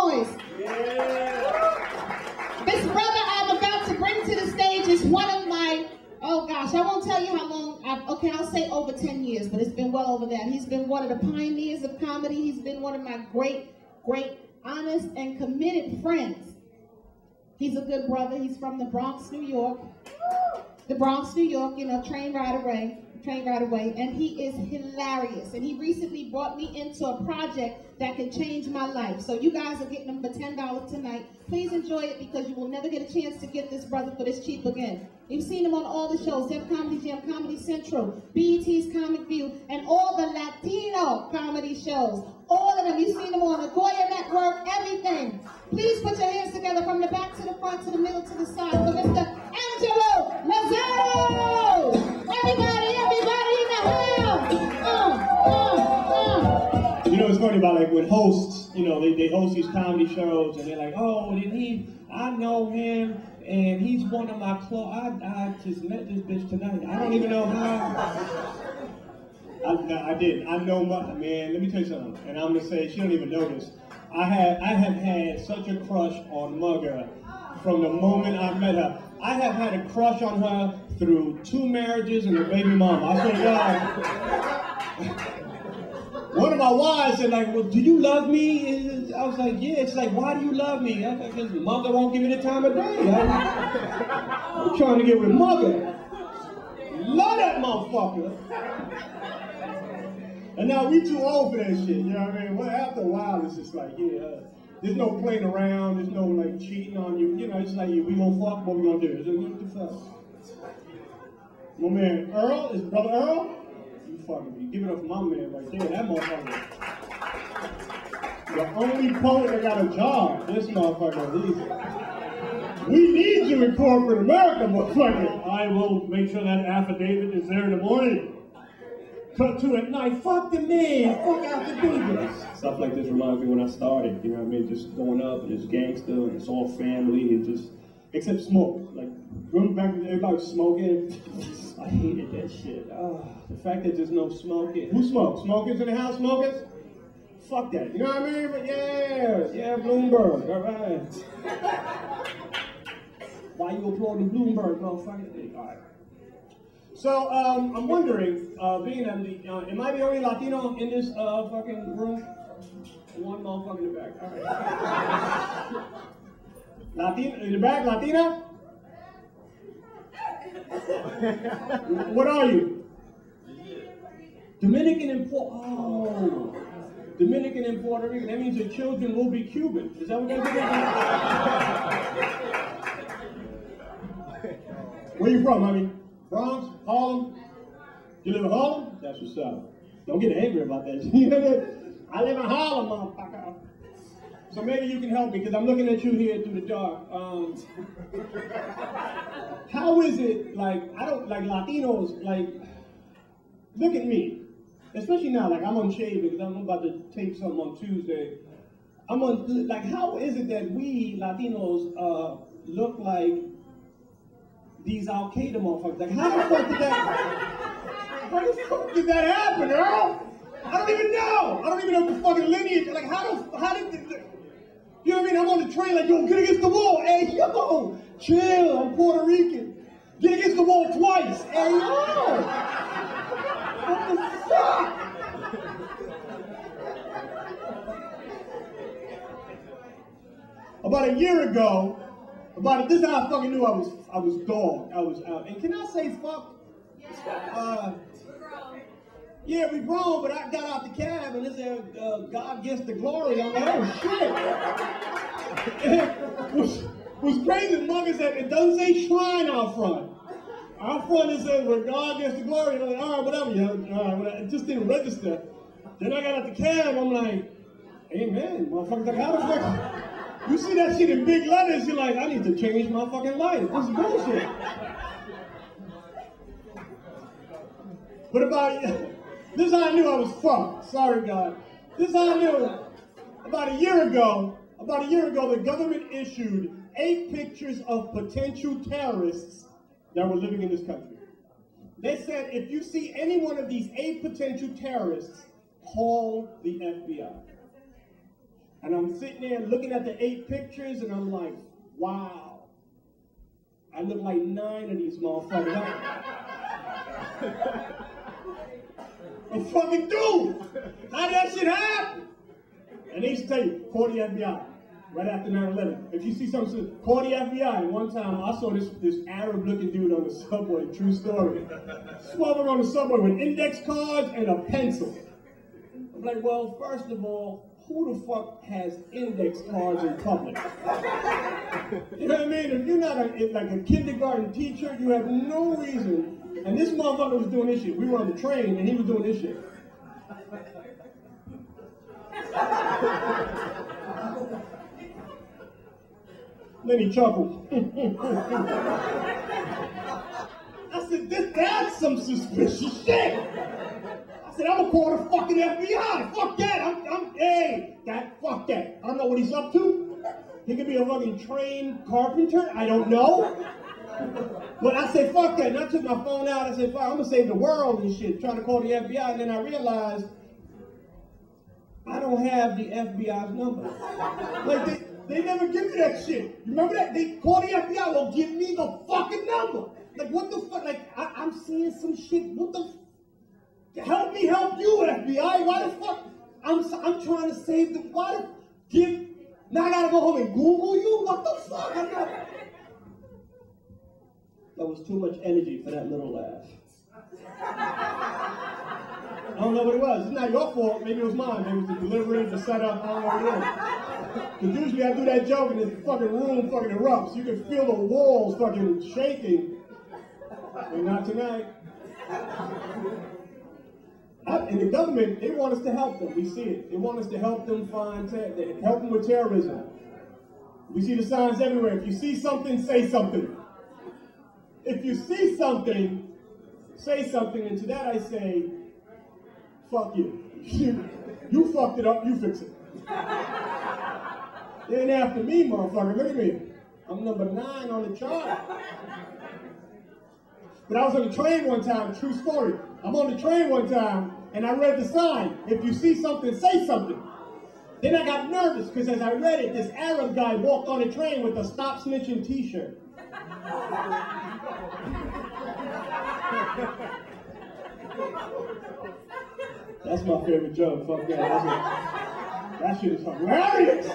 noise. This brother I'm about to bring to the stage is one of my, oh gosh, I won't tell you how long, I'll say over 10 years, but it's been well over that. He's been one of the pioneers of comedy. He's been one of my great, honest, and committed friends. He's a good brother. He's from the Bronx, New York. The Bronx, New York, you know, train right away, and he is hilarious. And he recently brought me into a project that can change my life. So you guys are getting him for $10 tonight. Please enjoy it because you will never get a chance to get this brother for this cheap again. You've seen him on all the shows, Def Comedy Jam, Comedy Central, BET's Comic View, and all the Latino comedy shows. All of them. You've seen him on the Goya Network, everything. Please put your hands together from the back to the front, to the middle, to the side for Mr. Angelo-Lazado! Everybody in the house! You know, it's funny about like when hosts, you know, they host these comedy shows and they're like, oh, I know him and he's one of my I just met this bitch tonight. I don't even know how. I did. I know man, let me tell you something. And I'm gonna say she don't even know this. I have had such a crush on Mugga from the moment I met her. I have had a crush on her through 2 marriages and a baby mama. I swear to God. One of my wives said, like, well, do you love me? I was like, yeah. It's like, why do you love me? I was like, because Mugga won't give me the time of day. I'm trying to get with Mugga. Love that motherfucker. And now we too old for that shit, you know what I mean? Well, after a while, it's just like, yeah, there's no playing around, there's no like cheating on you, you know, it's like, we gonna fuck, what we gonna do? It's like, what the fuck? My man Earl, is brother Earl? You fucking me. Give it up for my man right there, that motherfucker. The only poet that got a job, this motherfucker. We need you in corporate America, motherfucker. I will make sure that affidavit is there in the morning. Cut to at night, fuck the man, fuck out the babies. Stuff like this reminds me when I started, you know what I mean? Just going up and it's gangster and it's all family and just, except smoke. Like, remember back when everybody was smoking? I hated that shit. The fact that there's no smoking. Who smokes? Smokers in the house, smokers? Fuck that, you know what I mean? But yeah, Bloomberg, all right. Why you applauding Bloomberg, motherfucker? All right. So, I'm wondering, being that am I the only Latino in this fucking room? One motherfucker in the back. All right. Latino in the back, Latina? What are you? Dominican and Dominican and Puerto Rican. That means your children will be Cuban. Is that what that means? Where you from, honey? Bronx, Harlem? You live in Harlem? That's what's up. Don't get angry about that. I live in Harlem, motherfucker. So maybe you can help me, because I'm looking at you here through the dark. How is it, like, Latinos, like, look at me. Especially now, like, I'm unshaved because I'm about to tape something on Tuesday. How is it that we Latinos look like these Al-Qaeda motherfuckers? Like, how the fuck did that happen, Earl? I don't even know. I don't even know the fucking lineage. Like, how did, you know what I mean? I'm on the train like, yo, get against the wall. Hey, yo, chill, I'm Puerto Rican. Get against the wall twice. Hey, yo. What the fuck? About a year ago, this is how I fucking knew I was dogged. I was out. And can I say fuck? Yeah, we grown, but I got out the cab and it said, God gets the glory. I'm like, oh shit. was crazy. Mugga said, it doesn't say shrine out front. Out front it says, where God gets the glory. I'm like, all right, whatever. It just didn't register. Then I got out the cab, I'm like, amen. Motherfuckers, like, how the fuck? You see that shit in big letters, you're like, I need to change my fucking life. This is bullshit. But this is how I knew I was fucked. Sorry, God. This is how I knew. About a year ago, the government issued 8 pictures of potential terrorists that were living in this country. They said, if you see any one of these 8 potential terrorists, call the FBI. And I'm sitting there looking at the 8 pictures, and I'm like, wow. I look like 9 of these motherfuckers. I fucking do. How did that shit happen? And they used to tell you, call the FBI. Right after 9/11. If you see something, call the FBI. And one time I saw this Arab-looking dude on the subway, true story. Smoking on the subway with index cards and a pencil. I'm like, well, first of all, who the fuck has index cards in public? You know what I mean? If you're not like a kindergarten teacher, you have no reason. And this motherfucker was doing this shit. We were on the train and he was doing this shit. Then he chuckled. I said, that's some suspicious shit. I said, I'm gonna call the fucking FBI. Fuck that. Fuck that. I don't know what he's up to. He could be a fucking trained carpenter. I don't know. But I said, fuck that. And I took my phone out. I said, fuck, I'm gonna save the world and shit. Trying to call the FBI. And then I realized I don't have the FBI's number. Like, they never give me that shit. Remember that? They call the FBI, well, give me the fucking number. Like, what the fuck? Like, I'm seeing some shit. What the? Help me help you, FBI. Why the fuck? I'm trying to save the, why the, now I gotta go home and Google you? What the fuck? That was too much energy for that little laugh. I don't know what it was. It's not your fault. Maybe it was mine. Maybe it was the delivery, the setup. I don't know what it is. Because usually I do that joke and the fucking room fucking erupts. You can feel the walls fucking shaking. But not tonight. And the government, they want us to help them. We see it. They want us to help them help them with terrorism. We see the signs everywhere. If you see something, say something. If you see something, say something. And to that I say, fuck you. You fucked it up, you fix it. They ain't after me, motherfucker. Look at me. I'm number 9 on the chart. But I was on the train one time, true story. I'm on the train one time, and I read the sign. If you see something, say something. Then I got nervous, because as I read it, this Arab guy walked on the train with a Stop Snitching t-shirt. That's my favorite joke. Fuck that. That shit is hilarious.